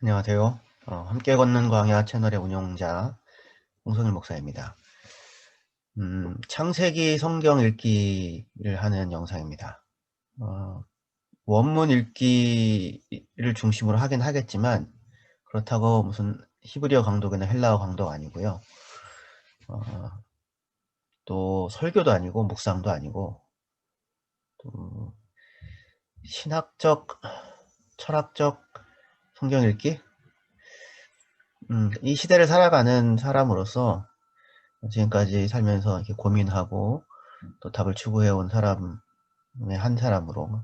안녕하세요. 함께 걷는 광야 채널의 운영자 홍성일 목사입니다. 창세기 성경 읽기를 하는 영상입니다. 원문 읽기를 중심으로 하긴 하겠지만 그렇다고 무슨 히브리어 강독이나 헬라어 강독 아니고요. 어, 또 설교도 아니고 묵상도 아니고 또 신학적, 철학적 성경 읽기? 이 시대를 살아가는 사람으로서 지금까지 살면서 이렇게 고민하고 또 답을 추구해온 사람의 한 사람으로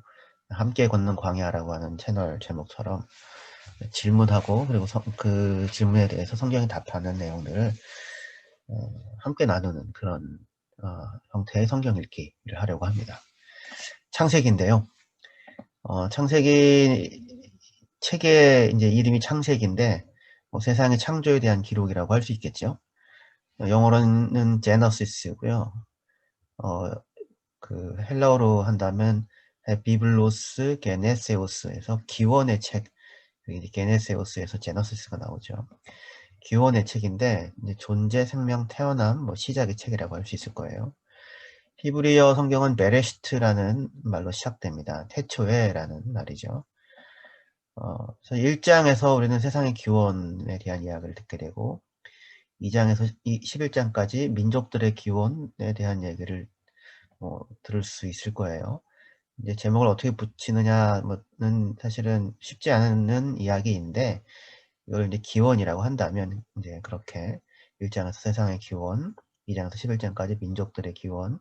함께 걷는 광야라고 하는 채널 제목처럼 질문하고 그리고 그 질문에 대해서 성경이 답하는 내용들을 함께 나누는 그런 형태의 성경 읽기를 하려고 합니다. 창세기인데요. 창세기 책의 이제 이름이 창세기인데 뭐 세상의 창조에 대한 기록이라고 할 수 있겠죠. 영어로는 제너시스고요. 그 헬라어로 한다면 비블로스 게네세우스에서 기원의 책, 게네세우스에서 제너시스가 나오죠. 기원의 책인데 이제 존재, 생명, 태어남, 뭐 시작의 책이라고 할 수 있을 거예요. 히브리어 성경은 베레시트라는 말로 시작됩니다. 태초에라는 말이죠. 그래서 1장에서 우리는 세상의 기원에 대한 이야기를 듣게 되고 2장에서 11장까지 민족들의 기원에 대한 얘기를 들을 수 있을 거예요. 이제 제목을 어떻게 붙이느냐는 사실은 쉽지 않은 이야기인데 이걸 이제 기원이라고 한다면 이제 그렇게 1장에서 세상의 기원, 2장에서 11장까지 민족들의 기원,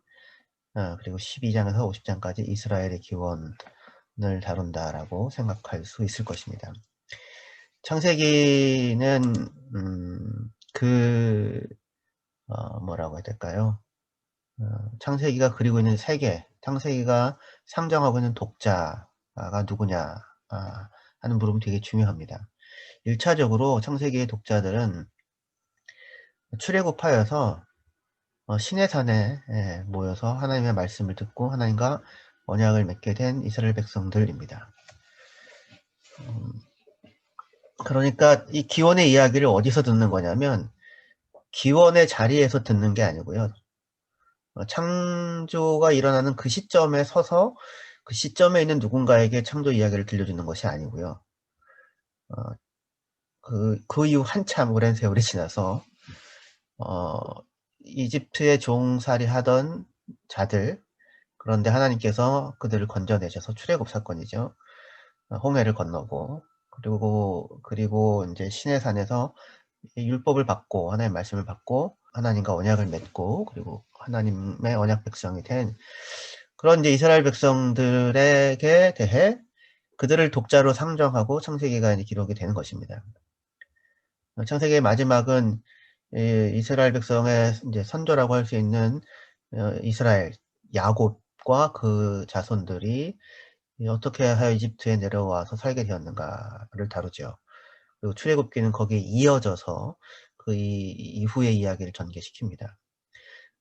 그리고 12장에서 50장까지 이스라엘의 기원을 다룬다라고 생각할 수 있을 것입니다. 창세기는 뭐라고 해야 될까요? 창세기가 그리고 있는 세계, 창세기가 상정하고 있는 독자가 누구냐 하는 물음이 되게 중요합니다. 1차적으로 창세기의 독자들은 출애굽하여서 시내산에 모여서 하나님의 말씀을 듣고 하나님과 언약을 맺게 된 이스라엘 백성들입니다. 그러니까 이 기원의 이야기를 어디서 듣는 거냐면 기원의 자리에서 듣는 게 아니고요. 창조가 일어나는 그 시점에 서서 그 시점에 있는 누군가에게 창조 이야기를 들려주는 것이 아니고요. 그 이후 한참 오랜 세월이 지나서 이집트에 종살이 하던 자들, 그런데 하나님께서 그들을 건져내셔서 출애굽 사건이죠. 홍해를 건너고 그리고 이제 시내산에서 율법을 받고 하나님의 말씀을 받고 하나님과 언약을 맺고 그리고 하나님의 언약 백성이 된 그런 이제 이스라엘 백성들에게 대해 그들을 독자로 상정하고 창세기가 이제 기록이 되는 것입니다. 창세기의 마지막은 이스라엘 백성의 이제 선조라고 할 수 있는 이스라엘 야곱과 그 자손들이 어떻게 하여 이집트에 내려와서 살게 되었는가를 다루죠. 그리고 출애굽기는 거기에 이어져서 그 이후의 이야기를 전개시킵니다.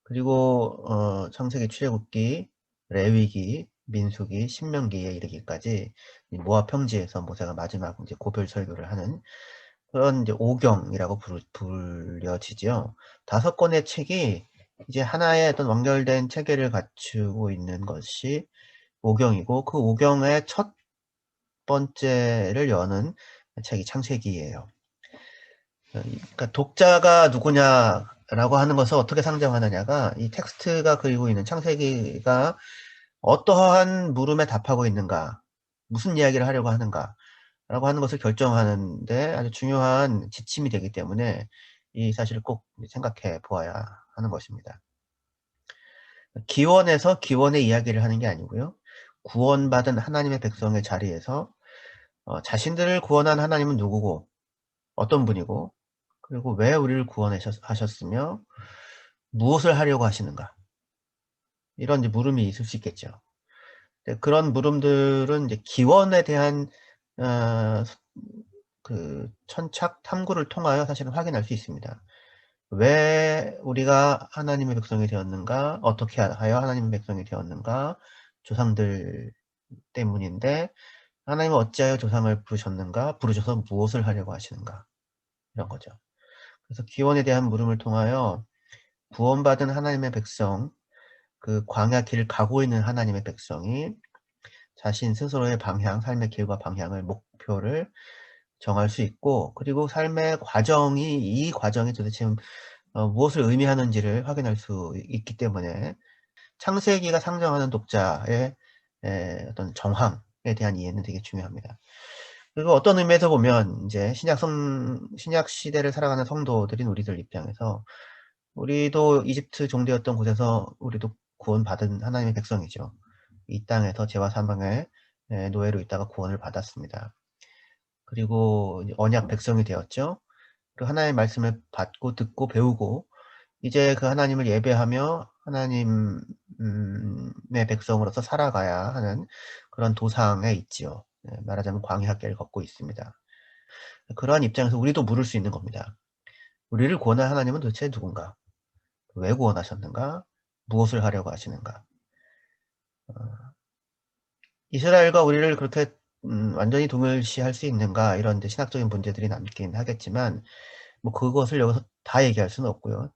그리고 창세기, 출애굽기, 레위기, 민수기, 신명기에 이르기까지 모압 평지에서 모세가 마지막 이제 고별 설교를 하는 그런 이제 오경이라고 불려지죠. 5권의 책이 이제 하나의 어떤 완결된 체계를 갖추고 있는 것이 오경이고 그 오경의 첫 번째를 여는 책이 창세기예요. 그러니까 독자가 누구냐라고 하는 것을 어떻게 상정하느냐가 이 텍스트가 그리고 있는 창세기가 어떠한 물음에 답하고 있는가, 무슨 이야기를 하려고 하는가 라고 하는 것을 결정하는데 아주 중요한 지침이 되기 때문에 이 사실을 꼭 생각해 보아야 하는 것입니다. 기원에서 기원의 이야기를 하는 게 아니고요. 구원받은 하나님의 백성의 자리에서 자신들을 구원한 하나님은 누구고 어떤 분이고 그리고 왜 우리를 구원하셨으며 무엇을 하려고 하시는가 이런 이제 물음이 있을 수 있겠죠. 그런 물음들은 이제 기원에 대한 어, 그 천착 탐구를 통하여 사실은 확인할 수 있습니다. 왜 우리가 하나님의 백성이 되었는가? 어떻게 하여 하나님의 백성이 되었는가? 조상들 때문인데 하나님은 어찌하여 조상을 부르셨는가? 부르셔서 무엇을 하려고 하시는가? 이런 거죠. 그래서 기원에 대한 물음을 통하여 구원받은 하나님의 백성, 그 광야 길을 가고 있는 하나님의 백성이 자신 스스로의 방향, 삶의 길과 방향을, 목표를 정할 수 있고, 그리고 삶의 과정이, 이 과정이 도대체 무엇을 의미하는지를 확인할 수 있기 때문에 창세기가 상정하는 독자의 어떤 정황에 대한 이해는 되게 중요합니다. 그리고 어떤 의미에서 보면 이제 신약 시대를 살아가는 성도들인 우리들 입장에서 우리도 이집트 종되었던 곳에서 우리도 구원받은 하나님의 백성이죠. 이 땅에서 죄와 사망의 노예로 있다가 구원을 받았습니다. 그리고 언약 백성이 되었죠. 그 하나님의 말씀을 받고 듣고 배우고 이제 그 하나님을 예배하며 하나님의 백성으로서 살아가야 하는 그런 도상에 있지요. 말하자면 광야길을 걷고 있습니다. 그러한 입장에서 우리도 물을 수 있는 겁니다. 우리를 구원한 하나님은 도대체 누군가? 왜 구원하셨는가? 무엇을 하려고 하시는가? 이스라엘과 우리를 그렇게 완전히 동일시할 수 있는가? 이런 이제 신학적인 문제들이 남긴 하겠지만 뭐 그것을 여기서 다 얘기할 수는 없고요.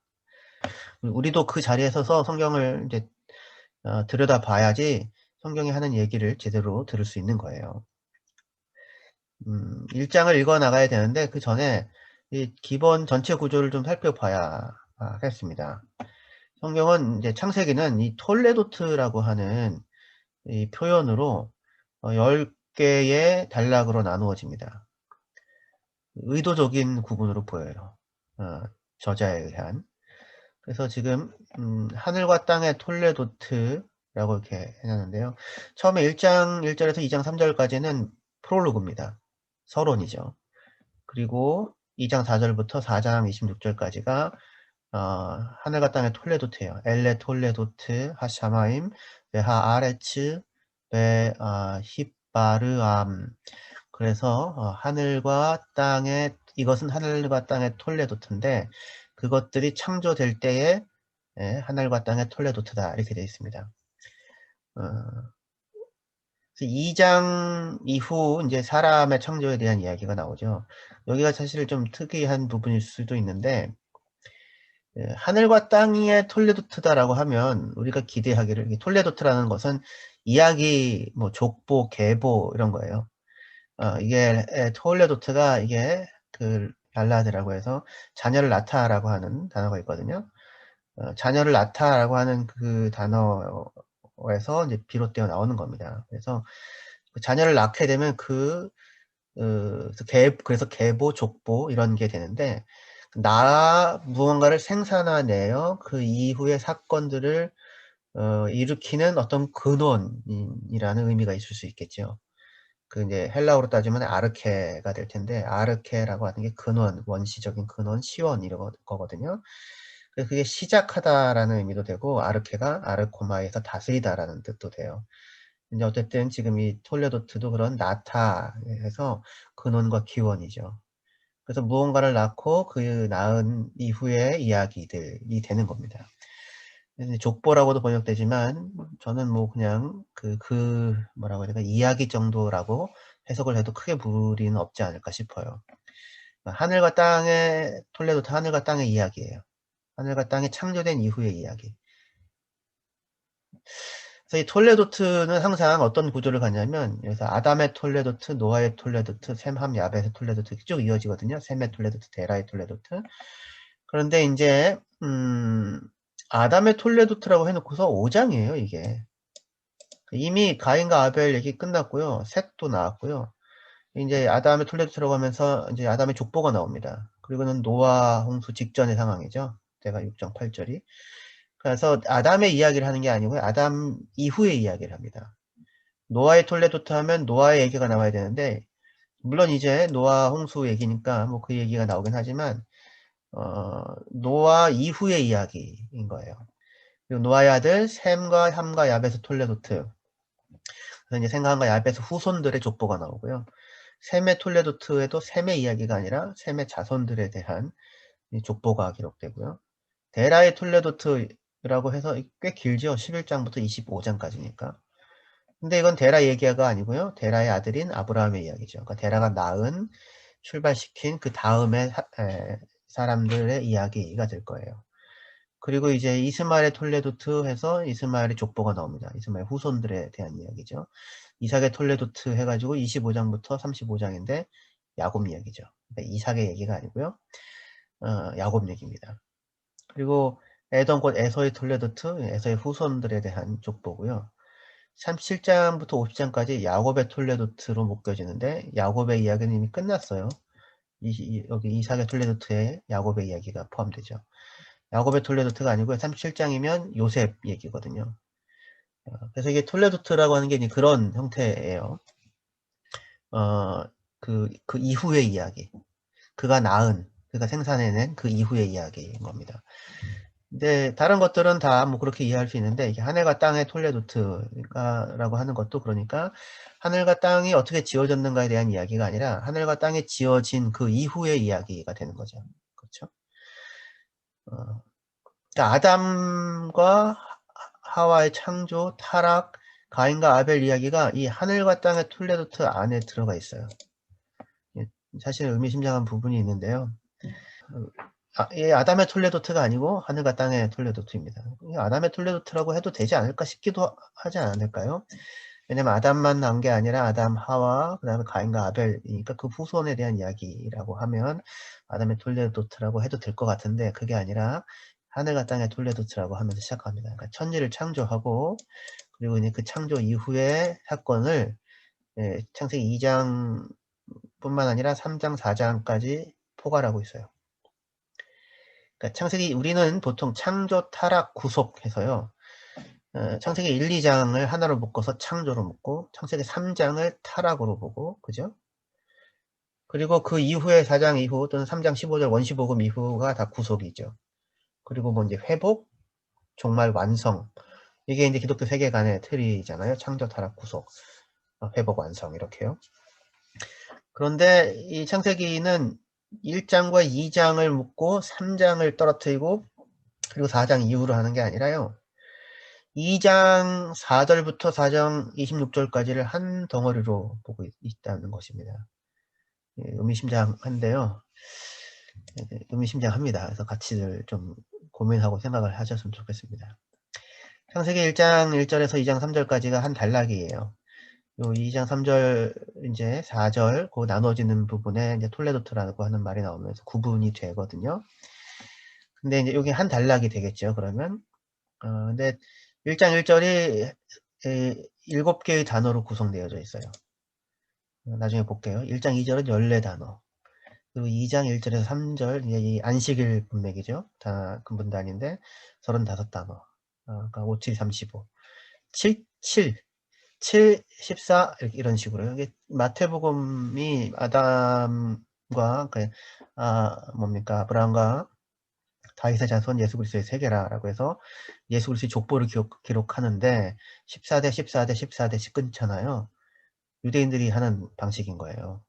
우리도 그 자리에 서서 성경을 이제 들여다봐야지 성경이 하는 얘기를 제대로 들을 수 있는 거예요. 1장을 읽어 나가야 되는데 그 전에 이 기본 전체 구조를 좀 살펴봐야 하겠습니다. 성경은 이제 창세기는 이 톨레도트라고 하는 이 표현으로 10개의 단락으로 나누어집니다. 의도적인 구분으로 보여요. 저자에 의한. 그래서 지금 하늘과 땅의 톨레도트라고 이렇게 해놨는데요. 처음에 1장 1절에서 2장 3절까지는 프롤로그입니다. 서론이죠. 그리고 2장 4절부터 4장 26절까지가 하늘과 땅의 톨레도트예요. 엘레 톨레도트 하샤마임 베하 아레츠 베 히바르암. 그래서 하늘과 땅의, 이것은 하늘과 땅의 톨레도트인데 그것들이 창조될 때에 하늘과 땅의 톨레도트다 이렇게 되어 있습니다. 2장 이후 이제 사람의 창조에 대한 이야기가 나오죠. 여기가 사실 좀 특이한 부분일 수도 있는데 하늘과 땅의 톨레도트다라고 하면 우리가 기대하기를, 톨레도트라는 것은 이야기, 뭐 족보, 계보 이런 거예요. 이게 톨레도트가 이게 그 발라드라고 해서 자녀를 낳다라고 하는 단어가 있거든요. 자녀를 낳다라고 하는 그 단어에서 이제 비롯되어 나오는 겁니다. 그래서 그 자녀를 낳게 되면 그래서 계보, 족보 이런 게 되는데 무언가를 생산해내어 그 이후의 사건들을 일으키는 어떤 근원이라는 의미가 있을 수 있겠죠. 그 이제 헬라어로 따지면 아르케가 될 텐데 아르케라고 하는 게 근원, 원시적인 근원, 시원 이런 거거든요. 그래서 그게 시작하다라는 의미도 되고 아르케가 아르코마에서 다스리다라는 뜻도 돼요. 이제 어쨌든 지금 이 톨레도트도 그런 나타해서 근원과 기원이죠. 그래서 무언가를 낳고 그 낳은 이후의 이야기들이 되는 겁니다. 족보라고도 번역되지만 저는 뭐 그냥 뭐라고 해야 되나 이야기 정도라고 해석을 해도 크게 무리는 없지 않을까 싶어요. 하늘과 땅의 톨레도트, 하늘과 땅의 이야기예요. 하늘과 땅이 창조된 이후의 이야기. 그래서 이 톨레도트는 항상 어떤 구조를 갖냐면 여기서 아담의 톨레도트, 노아의 톨레도트, 셈, 함, 야벳의 톨레도트 쭉 이어지거든요. 셈의 톨레도트, 데라의 톨레도트. 그런데 이제 아담의 톨레도트라고 해놓고서 5장이에요, 이게. 이미 가인과 아벨 얘기 끝났고요. 셋도 나왔고요. 이제 아담의 톨레도트라고 하면서 이제 아담의 족보가 나옵니다. 그리고는 노아 홍수 직전의 상황이죠. 제가 6장 8절이. 그래서 아담의 이야기를 하는 게 아니고요. 아담 이후의 이야기를 합니다. 노아의 톨레도트 하면 노아의 얘기가 나와야 되는데 물론 이제 노아 홍수 얘기니까 뭐 그 얘기가 나오긴 하지만 노아 이후의 이야기인 거예요. 그리고 노아의 아들 셈과 함과 야벳의 톨레도트. 그래서 이제 셈과 야벳의 후손들의 족보가 나오고요. 셈의 톨레도트에도 셈의 이야기가 아니라 셈의 자손들에 대한 족보가 기록되고요. 데라의 톨레도트라고 해서 꽤 길죠. 11장부터 25장까지니까. 근데 이건 데라 얘기가 아니고요. 데라의 아들인 아브라함의 이야기죠. 그러니까 데라가 낳은 출발시킨 그 다음에 사람들의 이야기가 될 거예요. 그리고 이제 이스마엘의 톨레도트 해서 이스마엘의 족보가 나옵니다. 이스마엘 후손들에 대한 이야기죠. 이삭의 톨레도트 해가지고 25장부터 35장인데 야곱 이야기죠. 그러니까 이삭의 얘기가 아니고요. 야곱 얘기입니다. 그리고 에돔 곧 에서의 톨레도트, 에서의 후손들에 대한 족보고요. 37장부터 50장까지 야곱의 톨레도트로 묶여지는데 야곱의 이야기는 이미 끝났어요. 여기 이삭의 톨레도트에 야곱의 이야기가 포함되죠. 야곱의 톨레도트가 아니고요. 37장이면 요셉 얘기거든요. 그래서 이게 톨레도트라고 하는 게 그런 형태예요. 그 이후의 이야기. 그가 생산해낸 그 이후의 이야기인 겁니다. 근데 다른 것들은 다 뭐 그렇게 이해할 수 있는데 이게 하늘과 땅의 톨레도트라고 하는 것도 그러니까 하늘과 땅이 어떻게 지어졌는가에 대한 이야기가 아니라 하늘과 땅이 지어진 그 이후의 이야기가 되는 거죠. 그렇죠? 그러니까 아담과 하와의 창조, 타락, 가인과 아벨 이야기가 이 하늘과 땅의 톨레도트 안에 들어가 있어요. 사실 의미심장한 부분이 있는데요. 아담의 톨레도트가 아니고 하늘과 땅의 톨레도트입니다. 아담의 톨레도트라고 해도 되지 않을까 싶기도 하지 않을까요? 왜냐면 아담만 나온 게 아니라 아담, 하와, 그 다음에 가인과 아벨이니까 그 후손에 대한 이야기라고 하면 아담의 톨레도트라고 해도 될 것 같은데 그게 아니라 하늘과 땅의 톨레도트라고 하면서 시작합니다. 그러니까 천지를 창조하고 그리고 이제 그 창조 이후의 사건을 창세기 2장 뿐만 아니라 3장, 4장까지 포괄하고 있어요. 그러니까 창세기 우리는 보통 창조, 타락, 구속해서요. 창세기 1, 2장을 하나로 묶어서 창조로 묶고 창세기 3장을 타락으로 보고 그죠? 그리고 그 이후에 4장 이후 또는 3장 15절 원시복음 이후가 다 구속이죠. 그리고 뭐 이제 회복, 종말, 완성 이게 이제 기독교 세계관의 틀이잖아요. 창조, 타락, 구속, 회복, 완성 이렇게요. 그런데 이 창세기는 1장과 2장을 묶고 3장을 떨어뜨리고 그리고 4장 이후로 하는 게 아니라요. 2장 4절부터 4장 26절까지를 한 덩어리로 보고 있다는 것입니다. 의미심장한데요. 의미심장합니다. 그래서 같이들 좀 고민하고 생각을 하셨으면 좋겠습니다. 창세기 1장 1절에서 2장 3절까지가 한 단락이에요. 요 2장 3절 이제 4절 그 나눠지는 부분에 이제 톨레도트라고 하는 말이 나오면서 구분이 되거든요. 근데 이제 여기 한 단락이 되겠죠. 그러면 근데 1장 1절이 7개의 단어로 구성되어져 있어요. 나중에 볼게요. 1장 2절은 14단어. 그리고 2장 1절에서 3절, 이제 이 안식일 분맥이죠. 다 근분단인데 35단어. 그러니까 5, 7, 35. 7, 7, 7, 14, 이런 식으로요. 이게 마태복음이 아담과, 뭡니까, 아브라함과 다윗의 자손 예수 그리스도의 세계라라고 해서 예수 그리스도의 족보를 기록하는데 14대, 14대, 14대씩 끊잖아요. 유대인들이 하는 방식인 거예요.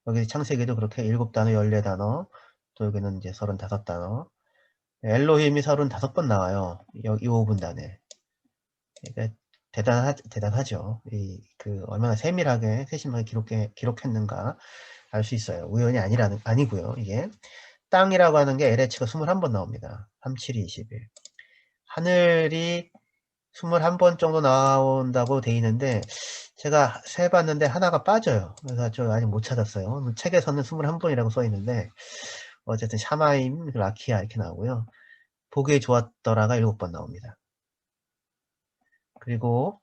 여기 창세기도 그렇게 7단어, 14단어, 또 여기는 이제 35단어. 엘로힘이 35번 나와요. 이 5분단에. 그러니까 대단하죠. 얼마나 세심하게 기록했는가 알 수 있어요. 우연이 아니고요. 이게. 땅이라고 하는 게 LH가 21번 나옵니다. 3, 7, 21. 하늘이 21번 정도 나온다고 돼 있는데 제가 세봤는데 하나가 빠져요. 그래서 저 아직 못 찾았어요. 책에서는 21번이라고 써 있는데 어쨌든 샤마임, 라키아 이렇게 나오고요. 보기 좋았더라가 7번 나옵니다. 그리고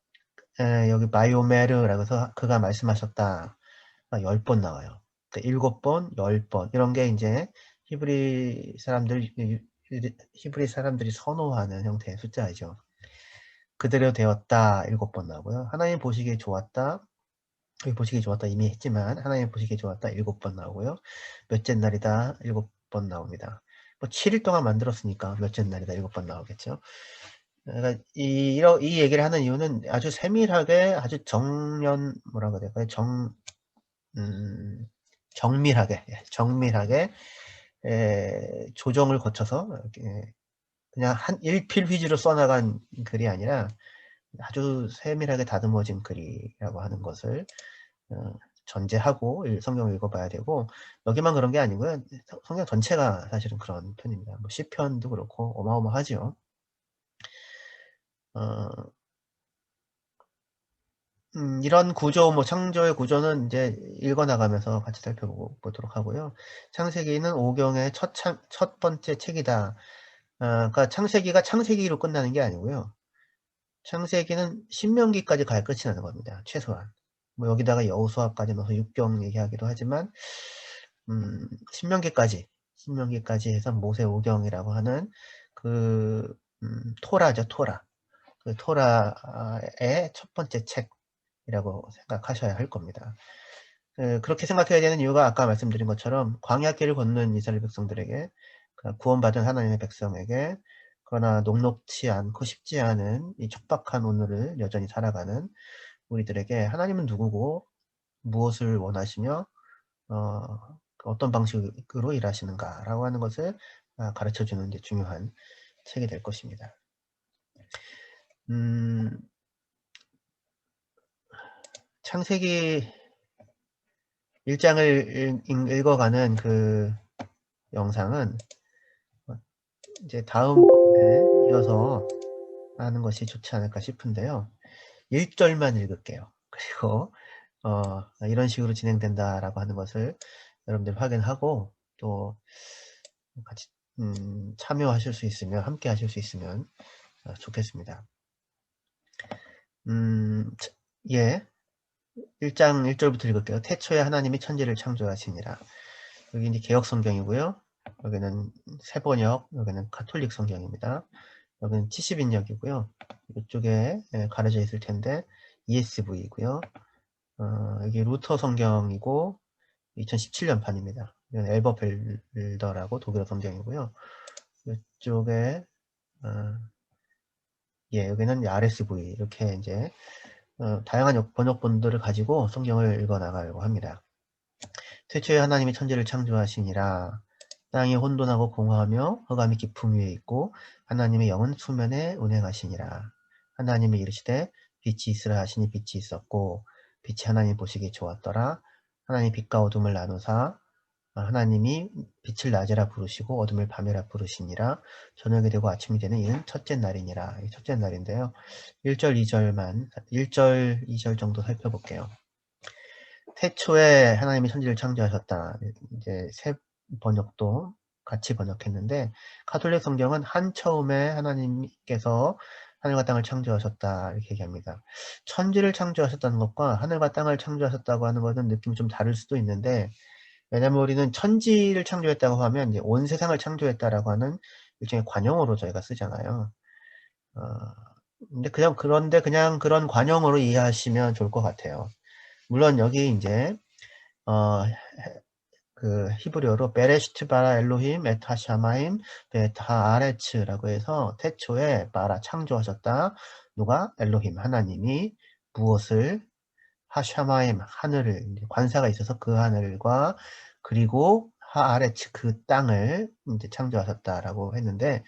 여기 바이오메르라고 해서 그가 말씀하셨다 10번 나와요. 그러니까 7번, 10번 이런 게 이제 히브리 사람들이 선호하는 형태의 숫자이죠. 그대로 되었다 7번 나오고요. 하나님 보시기에 좋았다. 여기 보시기에 좋았다 이미 했지만 하나님 보시기에 좋았다 7번 나오고요. 몇째 날이다 7번 나옵니다. 뭐 7일 동안 만들었으니까 몇째 날이다 7번 나오겠죠. 그러니까 이 얘기를 하는 이유는 아주 세밀하게 아주 뭐라고 해야 될까요? 정밀하게 조정을 거쳐서 그냥 한 일필휘지로 써나간 글이 아니라 아주 세밀하게 다듬어진 글이라고 하는 것을 전제하고 성경을 읽어봐야 되고, 여기만 그런 게 아니고요. 성경 전체가 사실은 그런 편입니다. 뭐 시편도 그렇고 어마어마하죠. 이런 구조, 뭐 창조의 구조는 이제 읽어나가면서 같이 살펴보도록 하고요. 창세기는 오경의 첫 번째 책이다. 그러니까 창세기가 창세기로 끝나는 게 아니고요. 창세기는 신명기까지 가야 끝이 나는 겁니다. 최소한. 뭐 여기다가 여호수아까지 넣어서 육경 얘기하기도 하지만 신명기까지 해서 모세 오경이라고 하는 그 토라죠, 토라. 그 토라의 첫 번째 책이라고 생각하셔야 할 겁니다. 그렇게 생각해야 되는 이유가 아까 말씀드린 것처럼 광야길을 걷는 이스라엘 백성들에게, 구원받은 하나님의 백성에게, 그러나 녹록치 않고 쉽지 않은 이 척박한 오늘을 여전히 살아가는 우리들에게 하나님은 누구고 무엇을 원하시며 어떤 방식으로 일하시는가라고 하는 것을 가르쳐주는 게 중요한 책이 될 것입니다. 창세기 1장을 읽어가는 그 영상은 이제 다음번에 이어서 하는 것이 좋지 않을까 싶은데요. 1절만 읽을게요. 그리고 이런 식으로 진행된다라고 하는 것을 여러분들 확인하고 또 같이 참여하실 수 있으면, 함께 하실 수 있으면 좋겠습니다. 예. 1장 1절부터 읽을게요. 태초에 하나님이 천지를 창조하시니라. 여기 이제 개역 성경이고요. 여기는 세번역, 여기는 가톨릭 성경입니다. 여기는 70인역이고요. 이쪽에 가려져 있을 텐데 ESV이고요. 여기 루터 성경이고 2017년 판입니다. 이건 엘버벨더라고 독일어 성경이고요. 이쪽에 여기는 RSV, 이렇게 이제 다양한 번역본들을 가지고 성경을 읽어 나가려고 합니다. 태초에 하나님이 천지를 창조하시니라. 땅이 혼돈하고 공허하며 흑암이 깊음 위에 있고 하나님의 영은 수면에 운행하시니라. 하나님이 이르시되 빛이 있으라 하시니 빛이 있었고 빛이 하나님 보시기에 좋았더라. 하나님 빛과 어둠을 나누사 하나님이 빛을 낮이라 부르시고 어둠을 밤이라 부르시니라. 저녁이 되고 아침이 되는 이는 첫째 날이니라. 이 첫째 날인데요. 1절, 2절만 1절, 2절 정도 살펴볼게요. 태초에 하나님이 천지를 창조하셨다. 이제 세 번역도 같이 번역했는데 가톨릭 성경은 한 처음에 하나님께서 하늘과 땅을 창조하셨다 이렇게 얘기합니다. 천지를 창조하셨다는 것과 하늘과 땅을 창조하셨다고 하는 것은 느낌이 좀 다를 수도 있는데, 왜냐면 우리는 천지를 창조했다고 하면 이제 온 세상을 창조했다라고 하는 일종의 관용어로 저희가 쓰잖아요. 그런데 그냥 그런 관용어로 이해하시면 좋을 것 같아요. 물론 여기 이제 그 히브리어로 베레시트 바라 엘로힘 에타 샤마임 베타 아레츠라고 해서 태초에 바라 창조하셨다. 누가? 엘로힘 하나님이 무엇을? 하샤마임 하늘을, 관사가 있어서 그 하늘과 그리고 하아레츠 그 땅을 이제 창조하셨다라고 했는데,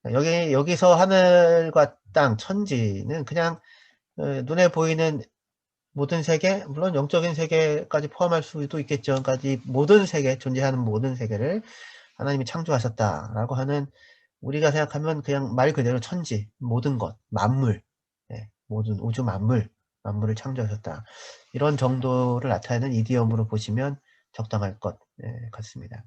여기서 하늘과 땅 천지는 그냥 눈에 보이는 모든 세계, 물론 영적인 세계까지 포함할 수도 있겠죠. 그러니까 이 모든 세계, 존재하는 모든 세계를 하나님이 창조하셨다라고 하는, 우리가 생각하면 그냥 말 그대로 천지, 모든 것, 만물, 모든 우주 만물을 창조하셨다. 이런 정도를 나타내는 이디엄으로 보시면 적당할 것 같습니다.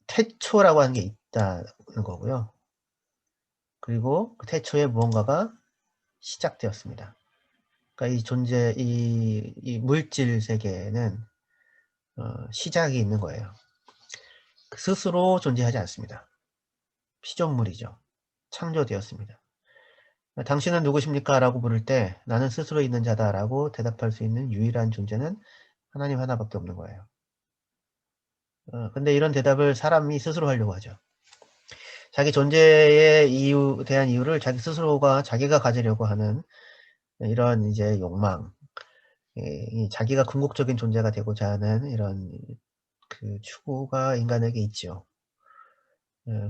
태초라고 하는 게 있다는 거고요. 그리고 그 태초에 무언가가 시작되었습니다. 그러니까 이 물질 세계에는 시작이 있는 거예요. 스스로 존재하지 않습니다. 피조물이죠. 창조되었습니다. 당신은 누구십니까? 라고 물을 때 나는 스스로 있는 자다 라고 대답할 수 있는 유일한 존재는 하나님 하나밖에 없는 거예요. 근데 이런 대답을 사람이 스스로 하려고 하죠. 자기 존재에 대한 이유를 자기 스스로가 자기가 가지려고 하는 이런 이제 욕망, 자기가 궁극적인 존재가 되고자 하는 이런 그 추구가 인간에게 있죠.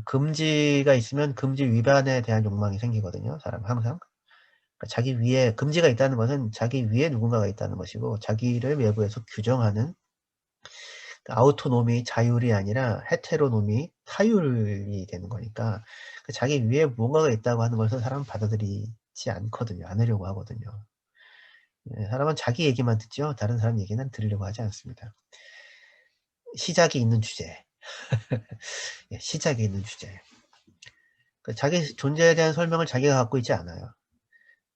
금지가 있으면 금지 위반에 대한 욕망이 생기거든요, 사람 항상. 그러니까 자기 위에 금지가 있다는 것은 자기 위에 누군가가 있다는 것이고 자기를 외부에서 규정하는 아우토노미, 자율이 아니라 헤테로노미, 타율이 되는 거니까 자기 위에 무언가가 있다고 하는 것을 사람은 받아들이지 않거든요. 않으려고 하거든요. 사람은 자기 얘기만 듣죠. 다른 사람 얘기는 들으려고 하지 않습니다. 시작이 있는 주제. 예, 시작이 있는 주제. 자기 존재에 대한 설명을 자기가 갖고 있지 않아요.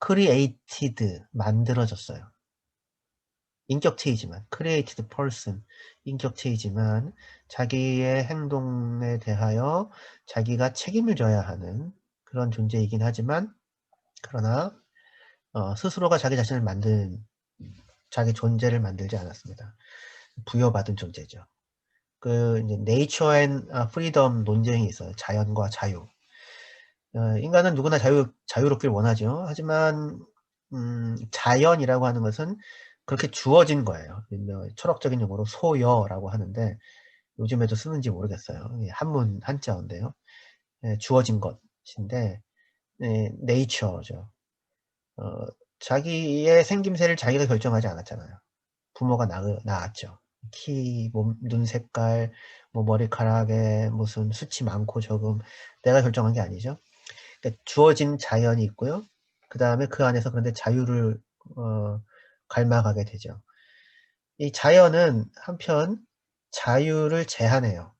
created, 만들어졌어요. 인격체이지만, created person, 인격체이지만 자기의 행동에 대하여 자기가 책임을 져야 하는 그런 존재이긴 하지만 그러나 스스로가 자기 자신을 자기 존재를 만들지 않았습니다. 부여받은 존재죠. 이제 nature and freedom 논쟁이 있어요. 자연과 자유. 인간은 누구나 자유롭길 원하죠. 하지만 자연이라고 하는 것은 그렇게 주어진 거예요. 철학적인 용어로 소여라고 하는데 요즘에도 쓰는지 모르겠어요. 한자어인데요. 주어진 것인데 네이처죠. 자기의 생김새를 자기가 결정하지 않았잖아요. 부모가 낳았죠. 키, 눈 색깔, 뭐 머리카락에 무슨 수치 많고 적음 내가 결정한 게 아니죠. 그러니까 주어진 자연이 있고요. 그 다음에 그 안에서 그런데 자유를 갈망하게 되죠. 이 자연은 한편 자유를 제한해요.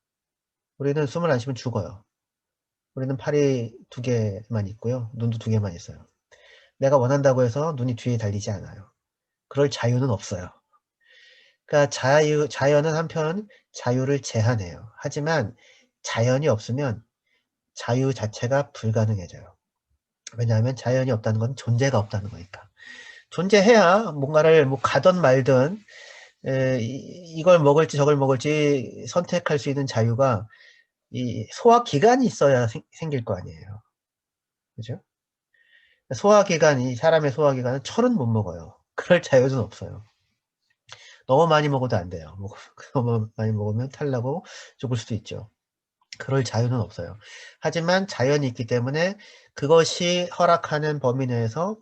우리는 숨을 안 쉬면 죽어요. 우리는 팔이 2개만 있고요. 눈도 2개만 있어요. 내가 원한다고 해서 눈이 뒤에 달리지 않아요. 그럴 자유는 없어요. 그러니까 자연은 한편 자유를 제한해요. 하지만 자연이 없으면 자유 자체가 불가능해져요. 왜냐하면 자연이 없다는 건 존재가 없다는 거니까. 존재해야 뭔가를 뭐 가든 말든 이걸 먹을지 저걸 먹을지 선택할 수 있는 자유가 이 소화기관이 있어야 생길 거 아니에요. 그죠? 사람의 소화기관은 철은 못 먹어요. 그럴 자유는 없어요. 너무 많이 먹어도 안 돼요. 너무 많이 먹으면 탈나고 죽을 수도 있죠. 그럴 자유는 없어요. 하지만 자연이 있기 때문에 그것이 허락하는 범위 내에서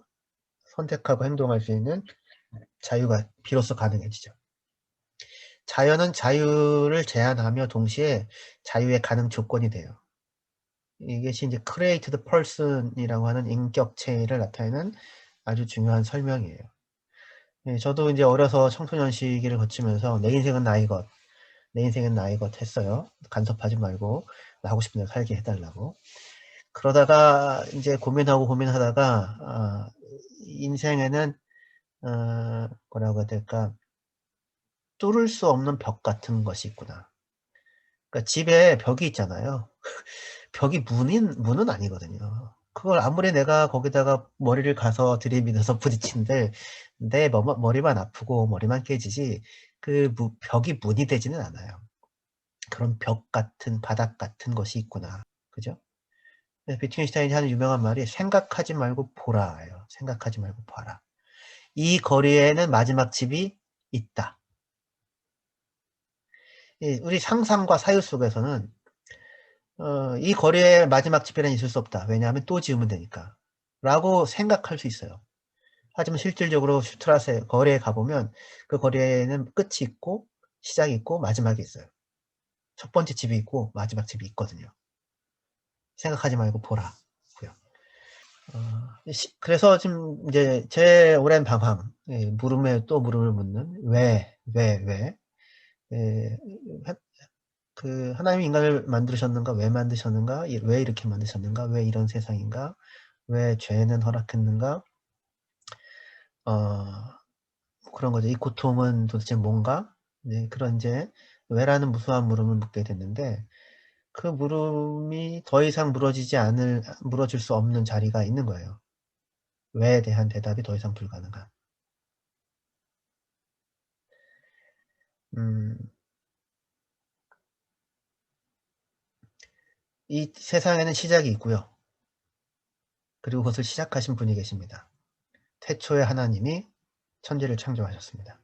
선택하고 행동할 수 있는 자유가 비로소 가능해지죠. 자연은 자유를 제한하며 동시에 자유의 가능 조건이 돼요. 이것이 이제 created person이라고 하는 인격체를 나타내는 아주 중요한 설명이에요. 저도 이제 어려서 청소년 시기를 거치면서 내 인생은 나이 것 했어요. 간섭하지 말고 나 하고 싶은 대로 살게 해달라고. 그러다가 이제 고민하다가 인생에는 뭐라고 해야 될까, 뚫을 수 없는 벽 같은 것이 있구나. 그러니까 집에 벽이 있잖아요. 벽이 문은 아니거든요. 그걸 아무리 내가 거기다가 머리를 가서 들이밀어서 부딪힌들 내 머리만 아프고 머리만 깨지지 벽이 문이 되지는 않아요. 그런 벽 같은 바닥 같은 것이 있구나. 그죠? 비트겐슈타인이 하는 유명한 말이 생각하지 말고 보라예요. 생각하지 말고 봐라. 이 거리에는 마지막 집이 있다. 우리 상상과 사유 속에서는 이 거리에 마지막 집에는 있을 수 없다. 왜냐하면 또 지으면 되니까. 라고 생각할 수 있어요. 하지만 실질적으로 슈트라세 거리에 가보면 그 거리에는 끝이 있고 시작이 있고 마지막이 있어요. 첫 번째 집이 있고 마지막 집이 있거든요. 생각하지 말고 보라. 그래서 지금 이제 제 오랜 방황, 물음에 또 물음을 묻는 왜, 하나님이 인간을 만드셨는가, 왜 만드셨는가, 왜 이렇게 만드셨는가, 왜 이런 세상인가, 왜 죄는 허락했는가, 그런 거죠. 이 고통은 도대체 뭔가? 그런 이제 왜라는 무수한 물음을 묻게 됐는데 그 물음이 더 이상 물어질 수 없는 자리가 있는 거예요. 왜에 대한 대답이 더 이상 불가능한. 음, 이 세상에는 시작이 있고요. 그리고 그것을 시작하신 분이 계십니다. 태초에 하나님이 천지를 창조하셨습니다.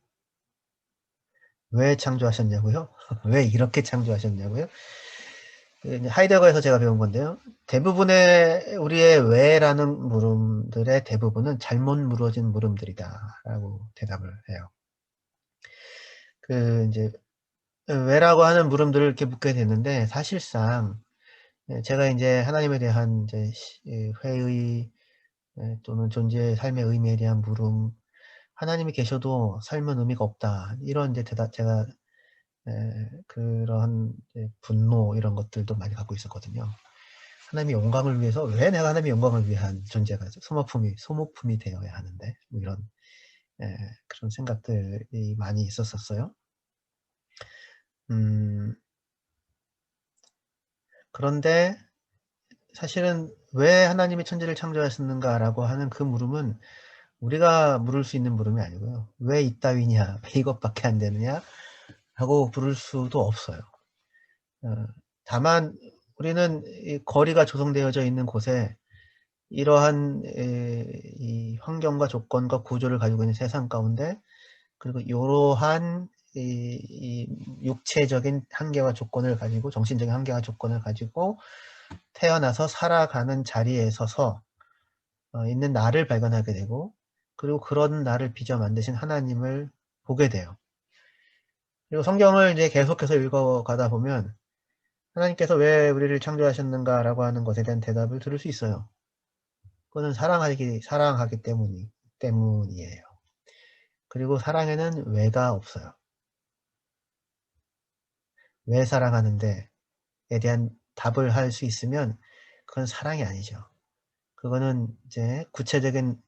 왜 창조하셨냐고요? 왜 이렇게 창조하셨냐고요? 이제 하이데거에서 제가 배운 건데요. 대부분의 우리의 왜라는 물음들의 대부분은 잘못 물어진 물음들이다라고 대답을 해요. 이제 왜라고 하는 물음들을 이렇게 묻게 되는데 사실상 제가 인제 하나님에 대한 이제 회의 또는 존재의 삶의 의미에 대한 물음, '하나님이 계셔도 삶은 의미가 없다.' 이런 이제 대답 제가 그런 이제 분노 이런 것들도 많이 갖고 있었거든요. '하나님의 영광을 위해서 왜 내가 하나님의 영광을 위한 존재가 소모품이 되어야 하는데.' 뭐 이런 그런 생각들이 많이 있었었어요. 음 그런데 사실은 '왜 하나님이 천지를 창조하셨는가.'라고 하는 그 물음은 우리가 물을 수 있는 물음이 아니고요. '왜 이따위냐? 왜 이것밖에 안 되느냐?' 하고 물을 수도 없어요. 어 다만 우리는 이 거리가 조성되어져 있는 곳에 이러한 이 환경과 조건과 구조를 가지고 있는 세상 가운데, 그리고 요러한 이 육체적인 한계와 조건을 가지고, 정신적인 한계와 조건을 가지고 태어나서 살아가는 자리에 서서 있는 나를 발견하게 되고, 그리고 그런 나를 빚어 만드신 하나님을 보게 돼요. 그리고 성경을 이제 계속해서 읽어가다 보면 '하나님께서 왜 우리를 창조하셨는가.'라고 하는 것에 대한 대답을 들을 수 있어요. 그거는 사랑하기 때문이에요. 그리고 사랑에는 왜가 없어요. 왜 사랑하는데에 대한 답을 할 수 있으면 그건 사랑이 아니죠. 그거는 이제 구체적인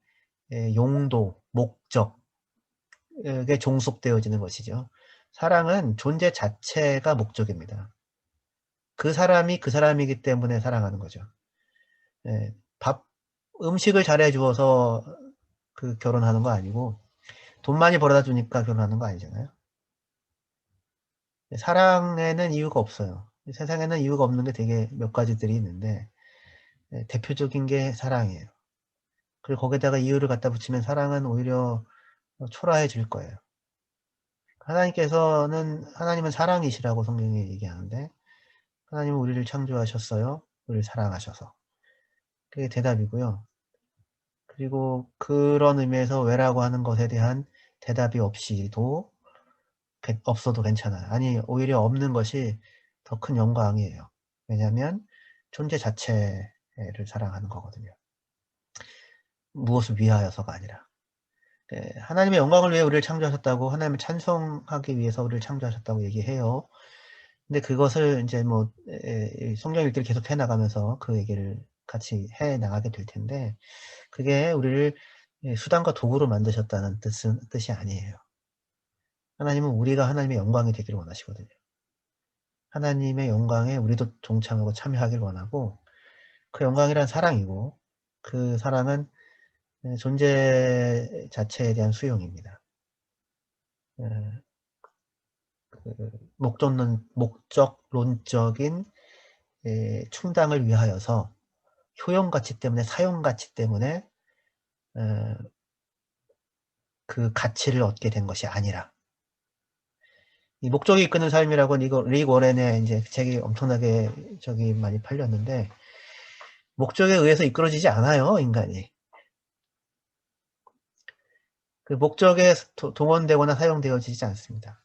용도, 목적에 종속되어지는 것이죠. 사랑은 존재 자체가 목적입니다. 그 사람이 그 사람이기 때문에 사랑하는 거죠. 예. 음식을 잘해 주어서 결혼하는 거 아니고, 돈 많이 벌어다 주니까 결혼하는 거 아니잖아요. 사랑에는 이유가 없어요. 세상에는 이유가 없는 게 되게 몇 가지들이 있는데 대표적인 게 사랑이에요. 그리고 거기에다가 이유를 갖다 붙이면 사랑은 오히려 초라해질 거예요. 하나님은 사랑이시라고 성경이 얘기하는데, 하나님은 우리를 창조하셨어요. 우리를 사랑하셔서. 그게 대답이고요. 그리고 그런 의미에서 왜라고 하는 것에 대한 대답이 없어도 괜찮아요. 아니, 오히려 없는 것이 더 큰 영광이에요. 왜냐하면 존재 자체를 사랑하는 거거든요. 무엇을 위하여서가 아니라. 하나님의 영광을 위해 우리를 창조하셨다고, 하나님을 찬송하기 위해서 우리를 창조하셨다고 얘기해요. 근데 그것을 인제 뭐 이 성경 읽기를 계속 해 나가면서 그 얘기를 같이 해 나가게 될 텐데, 그게 우리를 수단과 도구로 만드셨다는 뜻이 아니에요. 하나님은 우리가 하나님의 영광이 되기를 원하시거든요. 하나님의 영광에 우리도 동참하고 참여하길 원하고, 그 영광이란 사랑이고, 그 사랑은 존재 자체에 대한 수용입니다. 예. 목적론적인 충당을 위하여서, 효용 가치 때문에, 사용 가치 때문에 어 그 가치를 얻게 된 것이 아니라, 이 목적이 이끄는 삶이라고, 이거 릭 워렌의 인제 책이 엄청나게 많이 팔렸는데, 목적에 의해서 이끌어지지 않아요, 인간이. 그 목적에 동원되거나 사용되어지지 않습니다.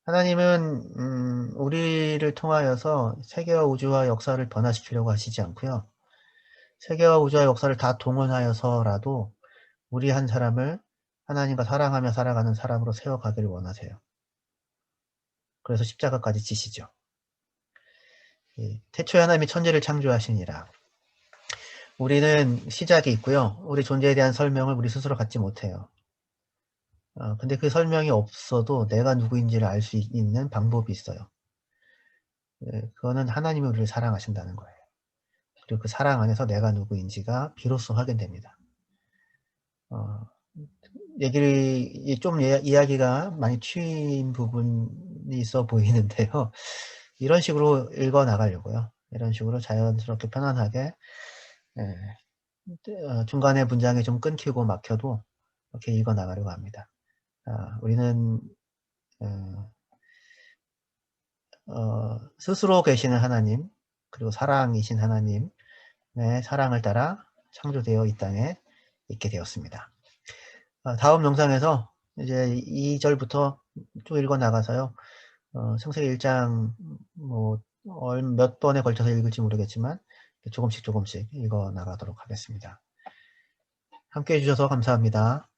하나님은 우리를 통하여서 세계와 우주와 역사를 변화시키려고 하시지 않고요. 세계와 우주와 역사를 다 동원하여서라도 우리 한 사람을 하나님과 사랑하며 살아가는 사람으로 세워가기를 원하세요. 그래서 십자가까지 지시죠. 태초에 하나님이 천지를 창조하시니라. 우리는 시작이 있고요. 우리 존재에 대한 설명을 우리 스스로 갖지 못해요. 근데 그 설명이 없어도 내가 누구인지를 알 수 있는 방법이 있어요. 그거는 하나님이 우리를 사랑하신다는 거예요. 그리고 그 사랑 안에서 내가 누구인지가 비로소 확인됩니다. 어 얘기를 이 좀 이야기가 많이 튀인 부분이 있어 보이는데요. 이런 식으로 읽어 나가려고요. 이런 식으로 자연스럽게 편안하게, 예, 중간에 문장이 좀 끊기고 막혀도 이렇게 읽어 나가려고 합니다. 우리는 어 스스로 계시는 하나님, 그리고 사랑이신 하나님의 사랑을 따라 창조되어 이 땅에 있게 되었습니다. 다음 영상에서 이제 2절부터 쭉 읽어 나가서요. 창세기 1장 몇 번에 걸쳐서 읽을지 모르겠지만 조금씩 읽어 나가도록 하겠습니다. 함께 해주셔서 감사합니다.